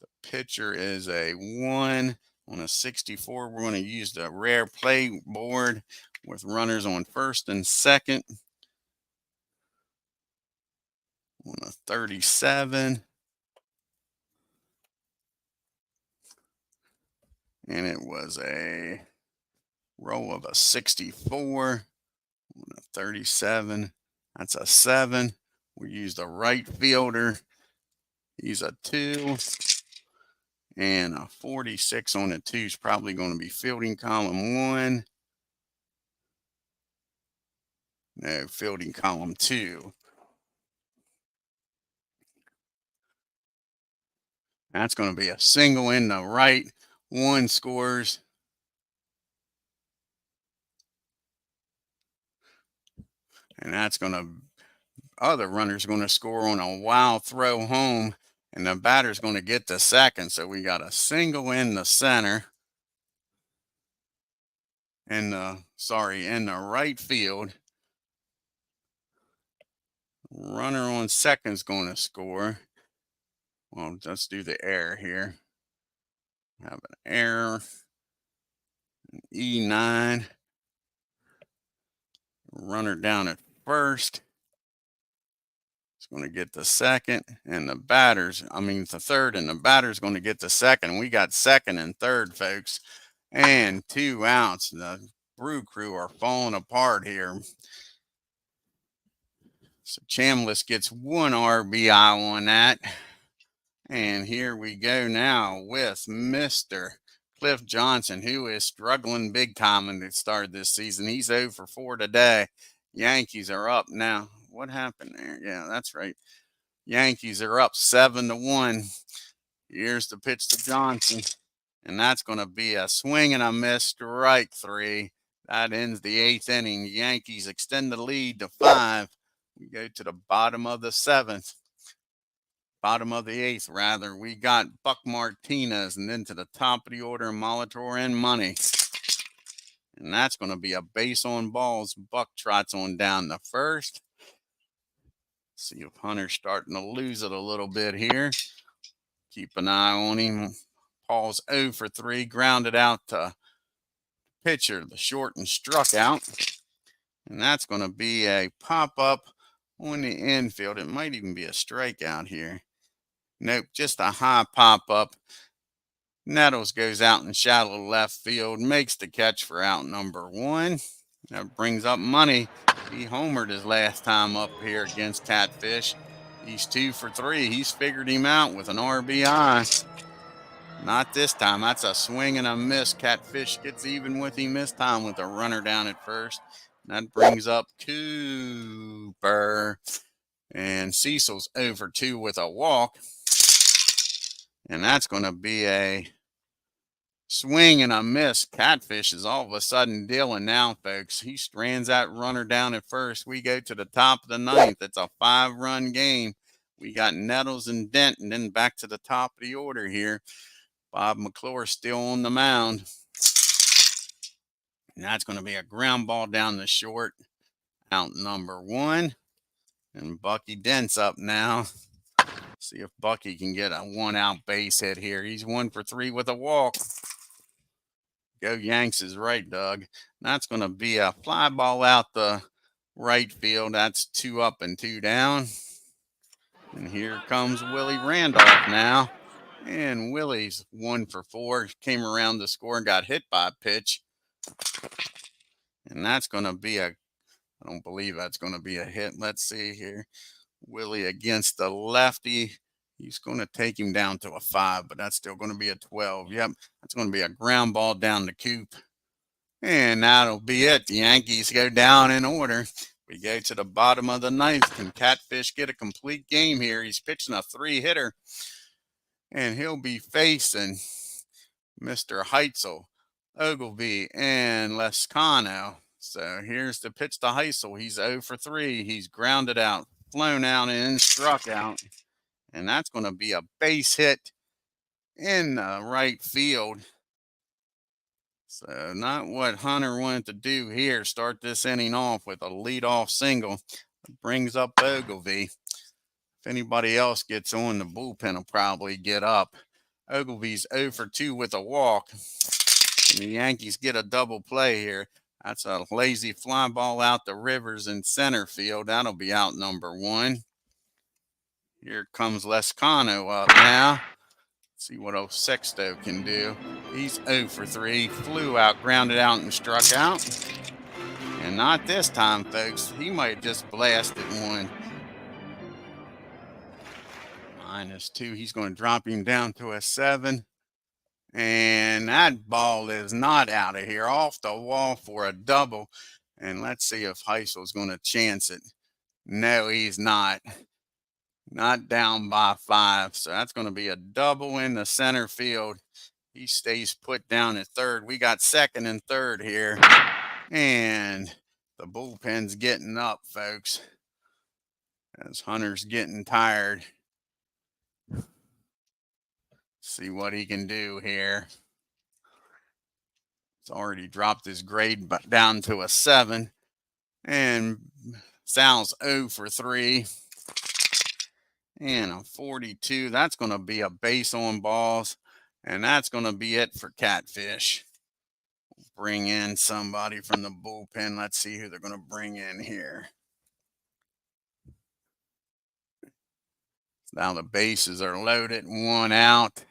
The pitcher is a 1 on a 64. We're going to use the rare play board with runners on first and second. On a 37. And it was a roll of a 64. On a 37. That's a 7. We used a right fielder. He's a 2. And a 46 on a 2 is probably going to be fielding column 1. No, fielding column 2. That's going to be a single in the right. 1 scores. And that's going to, other runner's going to score on a wild throw home. And the batter's going to get the second. So we got a single in the center. And in the right field. Runner on second's going to score. Well, let's do the error here. Have an error. E9. Runner down at first. It's going to get the second, and the third, and the batter's going to get the second. We got second and third, folks, and 2 outs. The Brew Crew are falling apart here. So Chambliss gets 1 RBI on that. And here we go now with Mr. Cliff Johnson, who is struggling big time in the start of this season. He's 0 for 4 today. Yankees are up now. What happened there? Yeah, that's right. Yankees are up 7-1. Here's the pitch to Johnson. And that's going to be a swing and a miss, strike 3. That ends the 8th inning. The Yankees extend the lead to 5. We go to the bottom of the 7th. Bottom of the 8th, rather. We got Buck Martinez, and then to the top of the order, Molitor and Money. And that's going to be a base on balls. Buck trots on down the first. See if Hunter's starting to lose it a little bit here. Keep an eye on him. Paul's 0 for 3. Grounded out to pitcher. The short and struck out. And that's going to be a pop-up on the infield. It might even be a strikeout here. Nope, just a high pop-up. Nettles goes out in shallow left field. Makes the catch for out number 1. That brings up Money. He homered his last time up here against Catfish. He's 2 for 3. He's figured him out with an RBI. Not this time. That's a swing and a miss. Catfish gets even with him this time with a runner down at first. That brings up Cooper. And Cecil's 0 for 2 with a walk. And that's going to be a swing and a miss. Catfish is all of a sudden dealing now, folks. He strands that runner down at first. We go to the top of the 9th. It's a 5-run game. We got Nettles and Dent, and then back to the top of the order here. Bob McClure still on the mound. And that's going to be a ground ball down the short. Out number 1. And Bucky Dent's up now. See if Bucky can get a 1-out base hit here. He's 1 for 3 with a walk. Go Yanks is right, Doug. That's going to be a fly ball out the right field. That's 2 up and 2 down. And here comes Willie Randolph now. And Willie's 1 for 4. Came around to score and got hit by a pitch. And that's going to be I don't believe that's going to be a hit. Let's see here. Willie against the lefty. He's going to take him down to a 5, but that's still going to be a 12. Yep, that's going to be a ground ball down the coop. And that'll be it. The Yankees go down in order. We go to the bottom of the 9th. Can Catfish get a complete game here? He's pitching a 3-hitter. And he'll be facing Mr. Heitzel, Ogilvie, and Lescano. So here's the pitch to Heitzel. He's 0 for 3. He's grounded out, flown out, and struck out. And that's going to be a base hit in the right field. So not what Hunter wanted to do here. Start this inning off with a leadoff single. Brings up Ogilvie. If anybody else gets on, the bullpen will probably get up. Ogilvie's 0 for 2 with a walk. And the Yankees get a double play here. That's a lazy fly ball out to Rivers in center field. That'll be out number 1. Here comes Lescano up now. See what old Sexto can do. He's 0 for 3. Flew out, grounded out, and struck out. And not this time, folks. He might just blasted one. -2. He's going to drop him down to a 7. And that ball is not out of here. Off the wall for a double. And let's see if Heisel's going to chance it. No, he's not. Not down by 5. So that's going to be a double in the center field. He stays put down at third. We got second and third here. And the bullpen's getting up, folks. As Hunter's getting tired. See what he can do here. He's already dropped his grade down to a 7. And Sal's 0 for 3. And a 42. That's going to be a base on balls. And that's going to be it for Catfish. Bring in somebody from the bullpen. Let's see who they're going to bring in here. Now the bases are loaded. 1 out.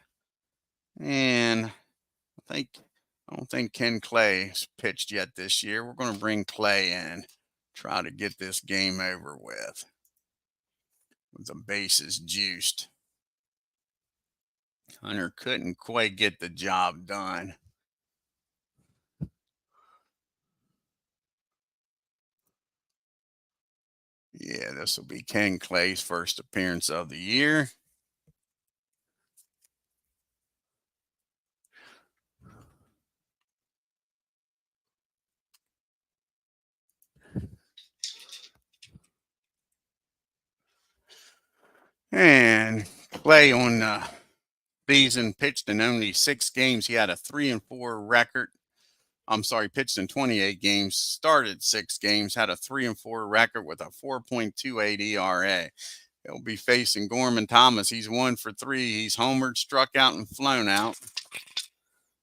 And I don't think Ken Clay's pitched yet this year. We're going to bring Clay in. Try to get this game over with the bases juiced. Hunter couldn't quite get the job done. Yeah, this will be Ken Clay's first appearance of the year. And Clay on the season pitched in only 6 games. He had a 3-4 record. I'm sorry, pitched in 28 games, started 6 games, had a 3-4 record with a 4.28 ERA. He'll be facing Gorman Thomas. He's 1 for 3. He's homered, struck out, and flown out.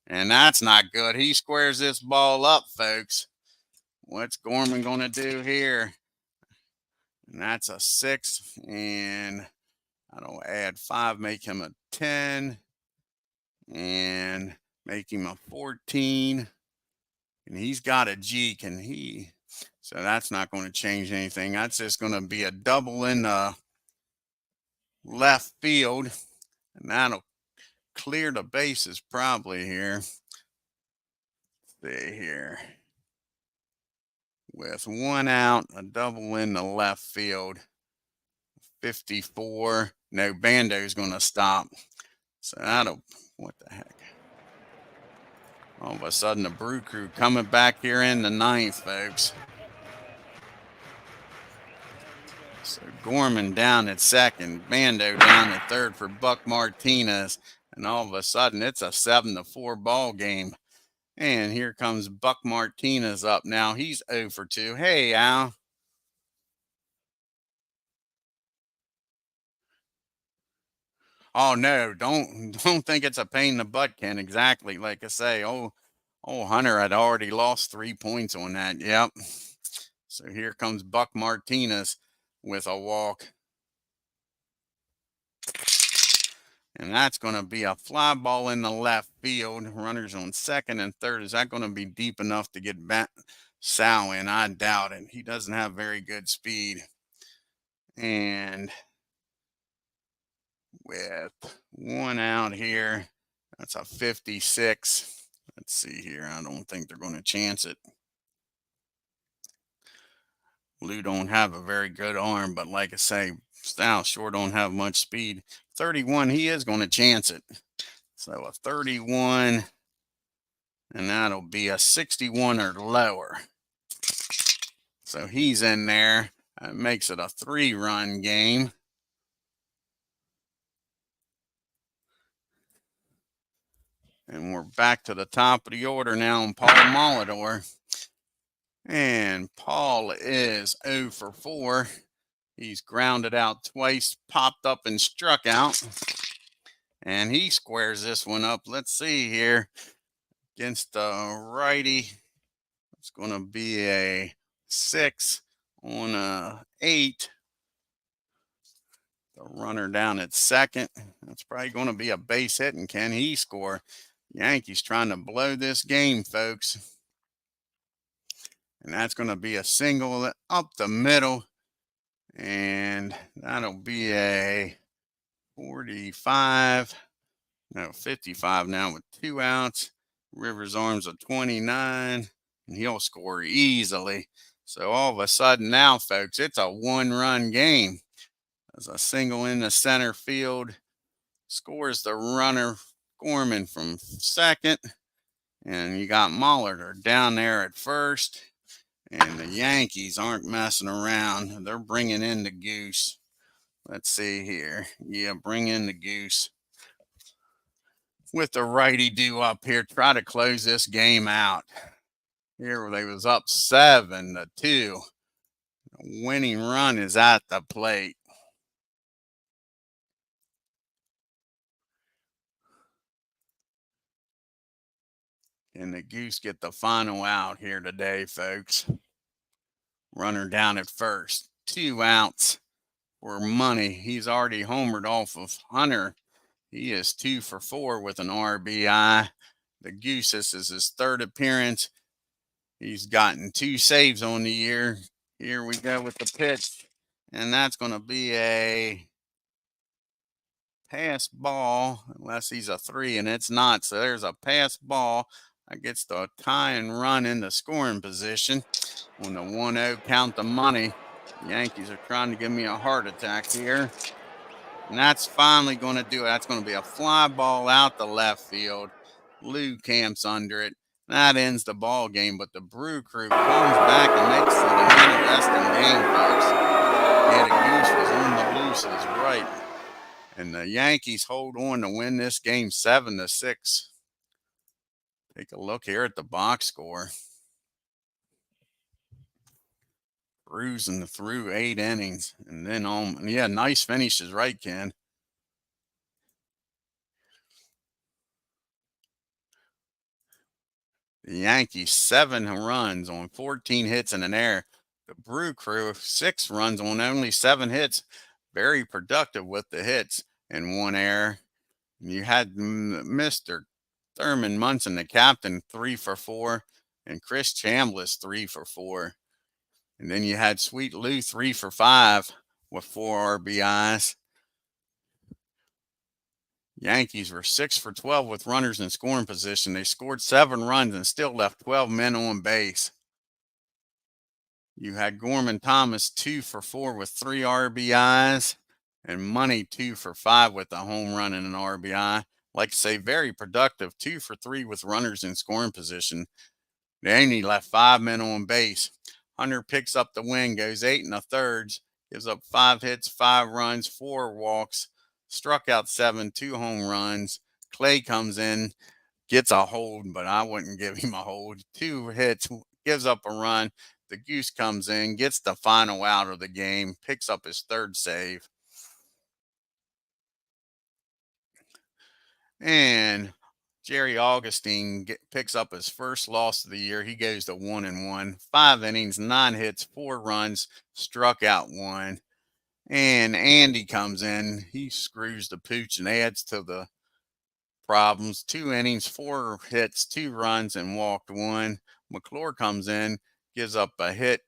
And that's not good. He squares this ball up, folks. What's Gorman going to do here? And that's a 6. And I don't add 5, make him a 10. And make him a 14. And he's got a G, can he? So that's not going to change anything. That's just going to be a double in the left field. And that'll clear the bases probably here. See here. With 1 out, a double in the left field. 54. No, Bando's going to stop. So that'll, what the heck? All of a sudden, the Brew Crew coming back here in the 9th, folks. So Gorman down at second, Bando down at third for Buck Martinez. And all of a sudden, it's a 7-4 ball game. And here comes Buck Martinez up now. He's 0 for 2. Hey, Al. Oh, no, don't think it's a pain in the butt, Ken. Exactly. Like I say, oh, Hunter had already lost 3 points on that. Yep. So here comes Buck Martinez with a walk. And that's going to be a fly ball in the left field. Runners on second and third. Is that going to be deep enough to get back Sal in? I doubt it. He doesn't have very good speed. And with 1 out here, that's a 56. Let's see here. I don't think they're going to chance it. Lou don't have a very good arm, but like I say, Sal sure don't have much speed. 31, he is going to chance it. So a 31, and that'll be a 61 or lower. So he's in there. That makes it a 3-run game. And we're back to the top of the order now on Paul Molitor. And Paul is 0 for 4. He's grounded out twice, popped up and struck out. And he squares this one up. Let's see here. Against the righty, it's going to be a 6 on a 8. The runner down at second. That's probably going to be a base hit, and can he score? Yankees trying to blow this game, folks. And that's going to be a single up the middle. And that'll be a 55. No, 55 now with 2 outs. Rivers arms a 29. And he'll score easily. So all of a sudden now, folks, it's a 1-run game. There's a single in the center field. Scores the runner Gorman from second. And you got Molitor down there at first. And the Yankees aren't messing around. They're bringing in the goose. Let's see here. Yeah, bring in the goose. With the righty due up here, try to close this game out. Here they was up 7-2. The winning run is at the plate. And the goose get the final out here today, folks. Runner down at first. 2 outs for money. He's already homered off of Hunter. He is 2 for 4 with an RBI. The goose, this is his 3rd appearance. He's gotten 2 saves on the year. Here we go with the pitch. And that's going to be a pass ball, unless he's a 3, and it's not. So there's a pass ball. That gets the tie and run in the scoring position. On the 1-0 count the money. The Yankees are trying to give me a heart attack here. And that's finally going to do it. That's going to be a fly ball out the left field. Lou camps under it. That ends the ball game, but the Brew Crew comes back and makes it an interesting game, folks. Yeah, the goose was on the looses, right. And the Yankees hold on to win this game 7-6. Take a look here at the box score. Cruising through 8 innings. And then yeah, nice finishes, right, Ken? The Yankees 7 runs on 14 hits and an error. The Brew Crew 6 runs on only 7 hits. Very productive with the hits and 1 error. And you had Mr. Thurman Munson, the captain, 3 for 4. And Chris Chambliss 3 for 4. And then you had Sweet Lou 3 for 5 with 4 RBIs. Yankees were 6 for 12 with runners in scoring position. They scored 7 runs and still left 12 men on base. You had Gorman Thomas 2 for 4 with 3 RBIs. And Money 2 for 5 with a home run and an RBI. Like I say, very productive. 2 for 3 with runners in scoring position. They only left 5 men on base. Hunter picks up the win, goes 8 1/3, gives up 5 hits, 5 runs, 4 walks, struck out 7, 2 home runs. Clay comes in, gets a hold, but I wouldn't give him a hold. 2 hits, gives up a run. The goose comes in, gets the final out of the game, picks up his 3rd save. And Jerry Augustine picks up his first loss of the year. He goes to 1-1, 5 innings, 9 hits, 4 runs, struck out 1. And Andy comes in. He screws the pooch and adds to the problems. 2 innings, 4 hits, 2 runs, and walked 1. McClure comes in, gives up a hit,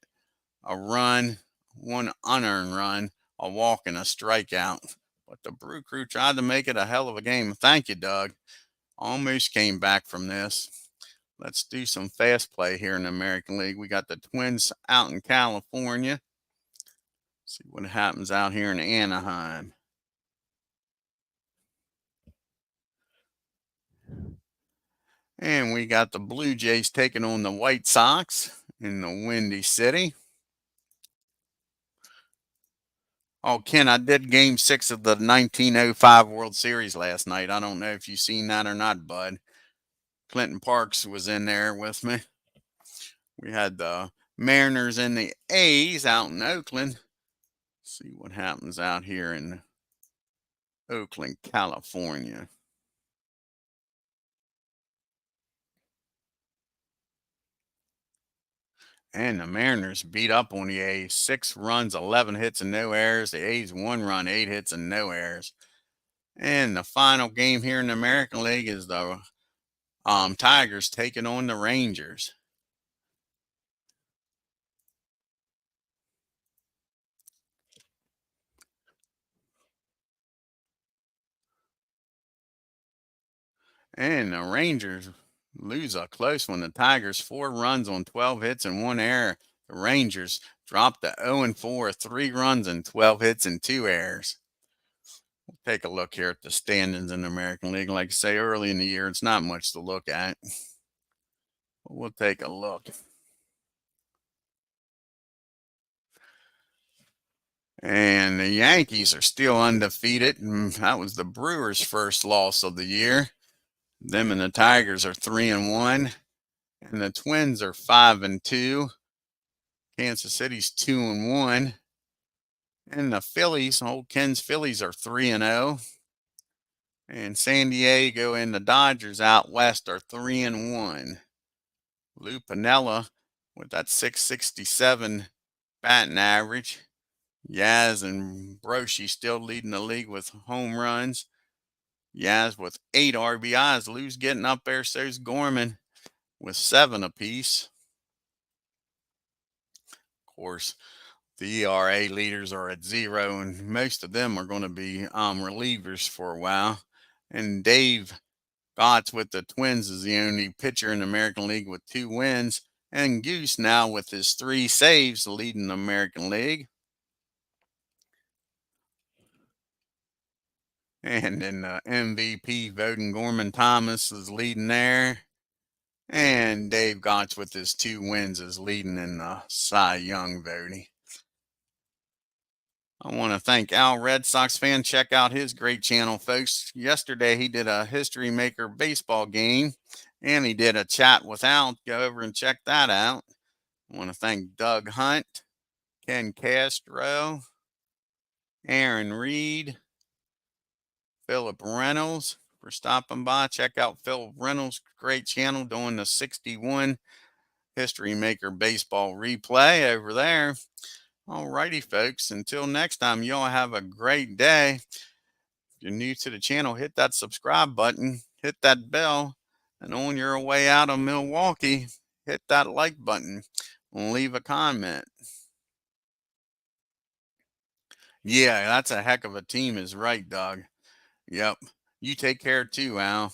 a run, 1 unearned run, a walk, and a strikeout. But the Brew Crew tried to make it a hell of a game. Thank you, Doug. Almost came back from this. Let's do some fast play here in the American League. We got the Twins out in California. See what happens out here in Anaheim. And we got the Blue Jays taking on the White Sox in the Windy City. Oh, Ken, I did Game 6 of the 1905 World Series last night. I don't know if you've seen that or not, bud. Clinton Parks was in there with me. We had the Mariners and the A's out in Oakland. See what happens out here in Oakland, California. And the Mariners beat up on the A's. 6 runs, 11 hits, and no errors. The A's 1 run, 8 hits, and no errors. And the final game here in the American League is the Tigers taking on the Rangers. And the Rangers lose a close one. The Tigers 4 runs on 12 hits and 1 error. The Rangers dropped to 0-4, 3 runs and 12 hits and 2 errors. We'll take a look here at the standings in the American League. Like I say, early in the year, it's not much to look at. But we'll take a look. And the Yankees are still undefeated. And that was the Brewers' first loss of the year. Them and the Tigers are 3-1. And the Twins are 5-2. Kansas City's 2-1. And the Phillies, old Ken's Phillies, are 3-0. And San Diego and the Dodgers out west are 3-1. Lou Piniella with that .667 batting average. Yaz and Broshi still leading the league with home runs. Yaz with 8 RBIs. Lou's getting up there, so's Gorman with 7 apiece. Of course, the ERA leaders are at 0, and most of them are going to be relievers for a while. And Dave Gotts with the Twins is the only pitcher in the American League with 2 wins. And Goose now with his 3 saves leading the American League. And in the MVP voting, Gorman Thomas is leading there. And Dave Gotts with his 2 wins is leading in the Cy Young voting. I want to thank Al, Red Sox fan. Check out his great channel, folks. Yesterday he did a History Maker baseball game, and he did a chat with Al. Go over and check that out. I want to thank Doug Hunt, Ken Castro, Aaron Reed, Philip Reynolds for stopping by. Check out Philip Reynolds' great channel doing the 61 History Maker baseball replay over there. Alrighty, folks. Until next time, y'all have a great day. If you're new to the channel, hit that subscribe button, hit that bell, and on your way out of Milwaukee, hit that like button and leave a comment. Yeah, that's a heck of a team is right, Doug. Yep. You take care too, Al.